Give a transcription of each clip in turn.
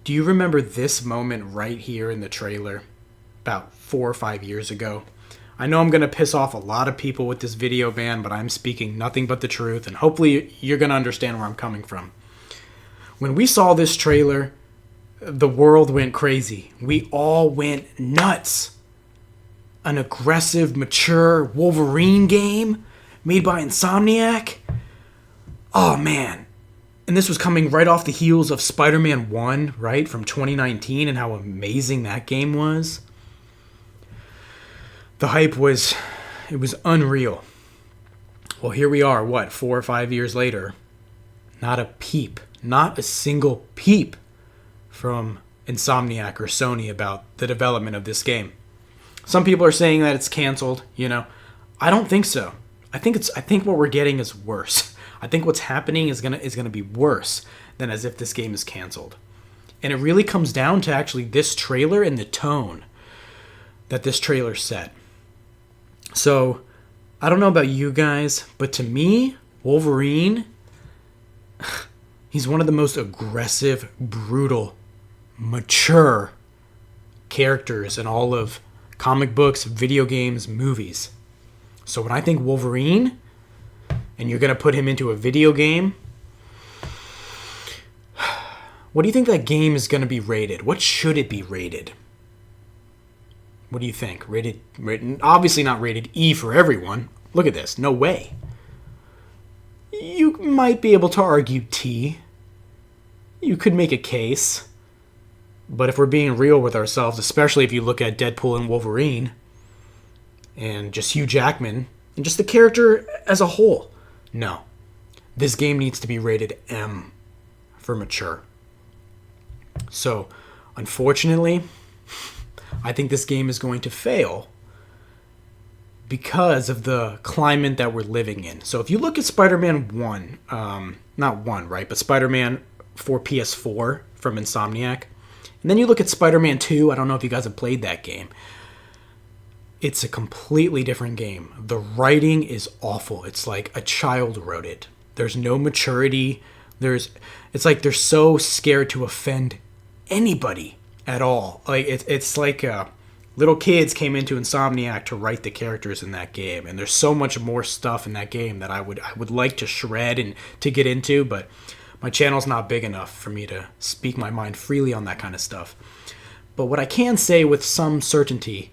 Do you remember this moment right here in the trailer about 4 or 5 years ago? I know I'm going to piss off a lot of people with this video, man, but I'm speaking nothing but the truth, and hopefully you're going to understand where I'm coming from. When we saw this trailer, the world went crazy. We all went nuts. An aggressive, mature Wolverine game made by Insomniac? Oh, man. And this was coming right off the heels of Spider-Man 1, right, from 2019, and how amazing that game was. The hype was unreal. Well, here we are, 4 or 5 years later. Not a peep, not a single peep from Insomniac or Sony about the development of this game. Some people are saying that it's canceled, I don't think so. I think what we're getting is worse. I think what's happening is gonna be worse than as if this game is canceled. And it really comes down to actually this trailer and the tone that this trailer set. So, I don't know about you guys, but to me, Wolverine, he's one of the most aggressive, brutal, mature characters in all of comic books, video games, movies. So when I think Wolverine, and you're going to put him into a video game, what do you think that game is going to be rated? What should it be rated? What do you think? Rated, obviously not rated E for everyone. Look at this. No way. You might be able to argue T. You could make a case. But if we're being real with ourselves, especially if you look at Deadpool and Wolverine, and just Hugh Jackman, and just the character as a whole, no. This game needs to be rated M for mature. So, unfortunately, I think this game is going to fail because of the climate that we're living in. So if you look at Spider-Man 1, not 1, right, but Spider-Man for PS4 from Insomniac, and then you look at Spider-Man 2, I don't know if you guys have played that game. It's a completely different game. The writing is awful. It's like a child wrote it. There's no maturity. It's like they're so scared to offend anybody at all. Like it's like little kids came into Insomniac to write the characters in that game, and there's so much more stuff in that game that I would like to shred and to get into, but my channel's not big enough for me to speak my mind freely on that kind of stuff. But what I can say with some certainty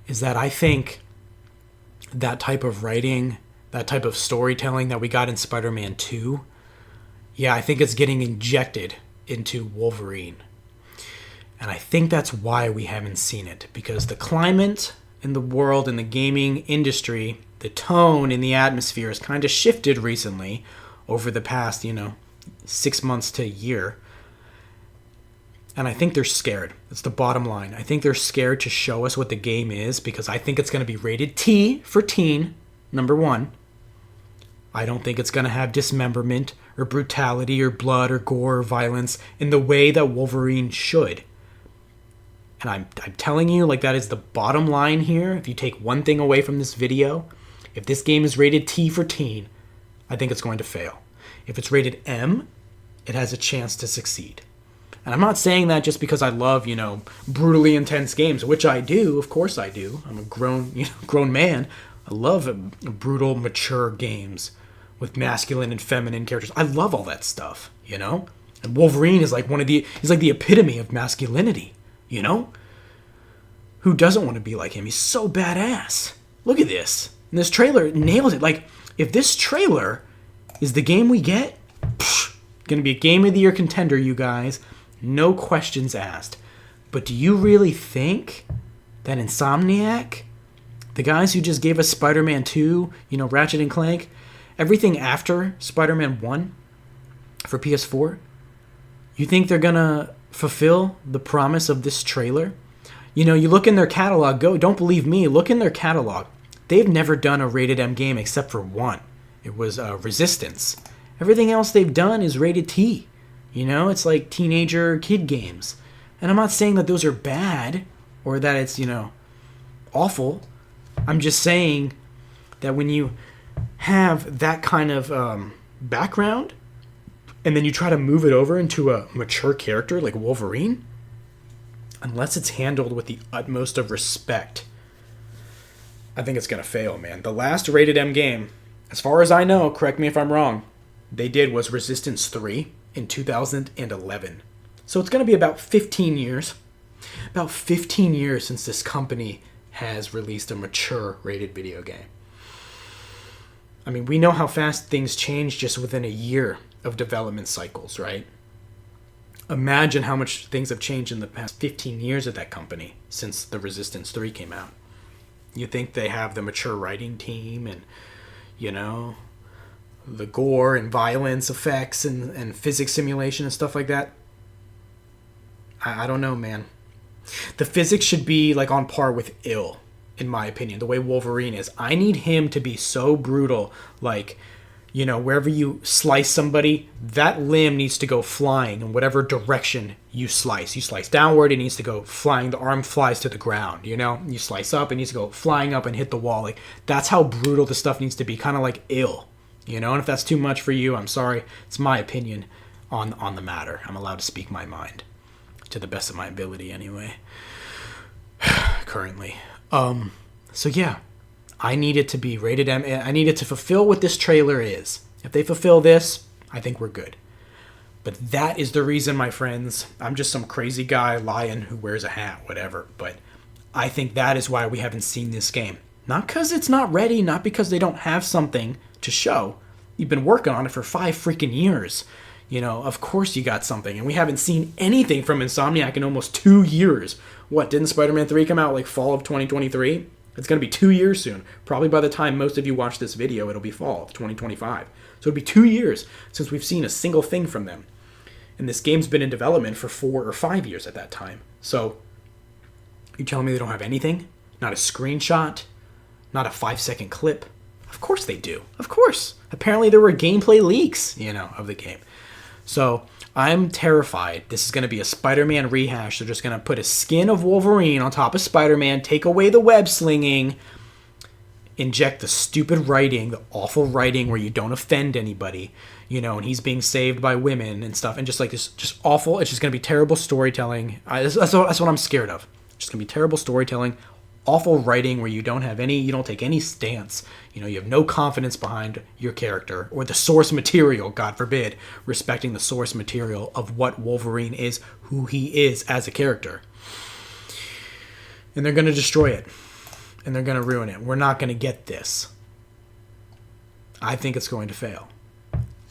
is that I think that type of writing, that type of storytelling that we got in Spider-Man 2, yeah, I think it's getting injected into Wolverine. And I think that's why we haven't seen it, because the climate in the world, in the gaming industry, the tone in the atmosphere has kind of shifted recently over the past, 6 months to a year. And I think they're scared. That's the bottom line. I think they're scared to show us what the game is, because I think it's going to be rated T for teen, number one. I don't think it's going to have dismemberment or brutality or blood or gore or violence in the way that Wolverine should. And I'm telling you, like, that is the bottom line here. If you take one thing away from this video, if this game is rated T for teen, I think it's going to fail. If it's rated M, it has a chance to succeed. And I'm not saying that just because I love, brutally intense games, which I do. Of course I do. I'm a grown man. I love brutal, mature games with masculine and feminine characters. I love all that stuff, And Wolverine is like he's like the epitome of masculinity, Who doesn't want to be like him? He's so badass. Look at this. And this trailer nails it. Like, if this trailer is the game we get, gonna be a Game of the Year contender, you guys. No questions asked. But do you really think that Insomniac, the guys who just gave us Spider-Man 2, Ratchet and Clank, everything after Spider-Man 1 for PS4, you think they're gonna fulfill the promise of this trailer? You look in their catalog, don't believe me, look in their catalog. They've never done a rated M game except for one. It was Resistance. Everything else they've done is rated T. It's like teenager kid games. And I'm not saying that those are bad or that it's, awful. I'm just saying that when you have that kind of background and then you try to move it over into a mature character like Wolverine, unless it's handled with the utmost of respect, I think it's going to fail, man. The last rated M game, as far as I know, correct me if I'm wrong, they did was Resistance 3 in 2011. So it's going to be about 15 years. About 15 years since this company has released a mature rated video game. I mean, we know how fast things change just within a year of development cycles, right? Imagine how much things have changed in the past 15 years at that company since the Resistance 3 came out. You think they have the mature writing team and, you know, the gore and violence effects and physics simulation and stuff like that? I don't know, man. The physics should be like on par with ill, in my opinion, the way Wolverine is. I need him to be so brutal, like, you know, wherever you slice somebody, that limb needs to go flying in whatever direction you slice. You slice downward, it needs to go flying. The arm flies to the ground, you know? You slice up, it needs to go flying up and hit the wall. Like, that's how brutal the stuff needs to be, kind of like ill, you know? And if that's too much for you, I'm sorry. It's my opinion on the matter. I'm allowed to speak my mind, to the best of my ability anyway, currently. So yeah, I need it to be rated M. I need it to fulfill what this trailer is. If they fulfill this, I think we're good. But that is the reason, my friends. I'm just some crazy guy lying who wears a hat, whatever. But I think that is why we haven't seen this game. Not because it's not ready, not because they don't have something to show. You've been working on it for 5 freaking years. You know, of course you got something. And we haven't seen anything from Insomniac in almost 2 years. What, didn't Spider-Man 3 come out like fall of 2023? It's going to be 2 years soon. Probably by the time most of you watch this video, it'll be fall of 2025. So it'll be 2 years since we've seen a single thing from them. And this game's been in development for 4 or 5 years at that time. So you're telling me they don't have anything? Not a screenshot? Not a 5-second clip? Of course they do. Of course. Apparently there were gameplay leaks, you know, of the game. So I'm terrified. This is going to be a Spider-Man rehash. They're just going to put a skin of Wolverine on top of Spider-Man, take away the web slinging, inject the stupid writing, the awful writing where you don't offend anybody, you know, and he's being saved by women and stuff, and just like this, just awful. It's just going to be terrible storytelling. That's what I'm scared of. It's just going to be terrible storytelling, awful writing where you don't take any stance. You know, you have no confidence behind your character or the source material, God forbid, respecting the source material of what Wolverine is, who he is as a character. And they're going to destroy it. And they're going to ruin it. We're not going to get this. I think it's going to fail.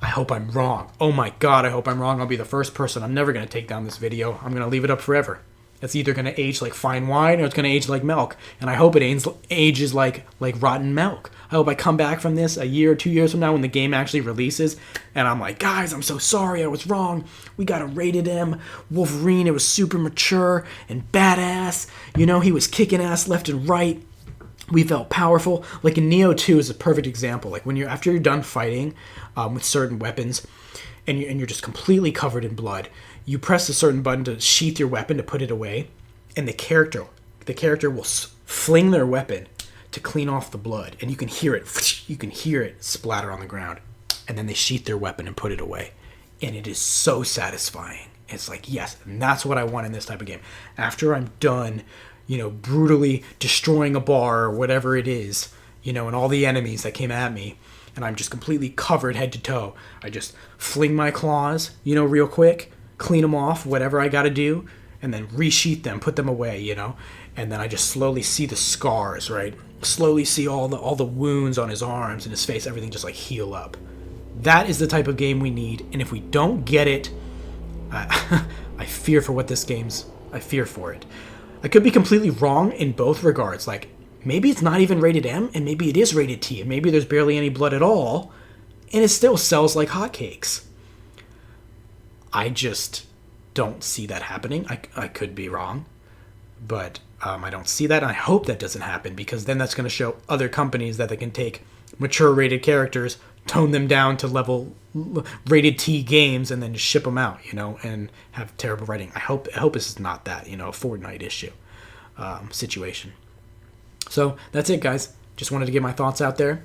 I hope I'm wrong. Oh my God, I hope I'm wrong. I'll be the first person. I'm never going to take down this video. I'm going to leave it up forever. It's either going to age like fine wine or it's going to age like milk. And I hope it ages like rotten milk. I hope I come back from this a year or 2 years from now when the game actually releases. And I'm like, guys, I'm so sorry. I was wrong. We got a rated M. Wolverine, it was super mature and badass. You know, he was kicking ass left and right. We felt powerful. Like in Neo 2 is a perfect example. Like when after you're done fighting with certain weapons and you're just completely covered in blood, you press a certain button to sheath your weapon to put it away, and the character will fling their weapon to clean off the blood, and you can hear it splatter on the ground, and then they sheath their weapon and put it away, and it is so satisfying. It's like, yes, and that's what I want in this type of game. After I'm done, you know, brutally destroying a bar or whatever it is, you know, and all the enemies that came at me, and I'm just completely covered head to toe, I just fling my claws, you know, real quick, clean them off, whatever I got to do, and then resheath them, put them away, you know, and then I just slowly see the scars, right? Slowly see all the wounds on his arms and his face, everything just like heal up. That is the type of game we need, and if we don't get it, I fear for what this game's. I fear for it. I could be completely wrong in both regards. Like maybe it's not even rated M, and maybe it is rated T, and maybe there's barely any blood at all, and it still sells like hotcakes. I just don't see that happening. I could be wrong, but I don't see that. And I hope that doesn't happen, because then that's going to show other companies that they can take mature rated characters, tone them down to level rated T games, and then just ship them out, you know, and have terrible writing. I hope this is not that, you know, a Fortnite issue situation. So that's it, guys. Just wanted to get my thoughts out there.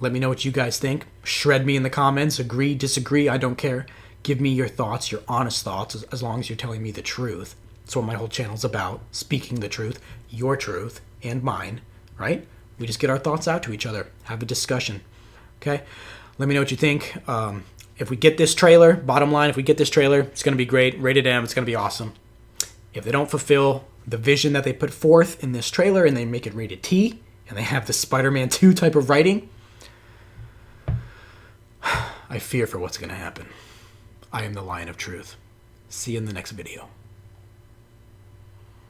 Let me know what you guys think. Shred me in the comments. Agree, disagree. I don't care. Give me your thoughts, your honest thoughts, as long as you're telling me the truth. That's what my whole channel's about, speaking the truth, your truth, and mine, right? We just get our thoughts out to each other, have a discussion, okay? Let me know what you think. If we get this trailer, bottom line, if we get this trailer, it's going to be great. Rated M, it's going to be awesome. If they don't fulfill the vision that they put forth in this trailer and they make it rated T, and they have the Spider-Man 2 type of writing, I fear for what's going to happen. I am the Lion of Truth. See you in the next video.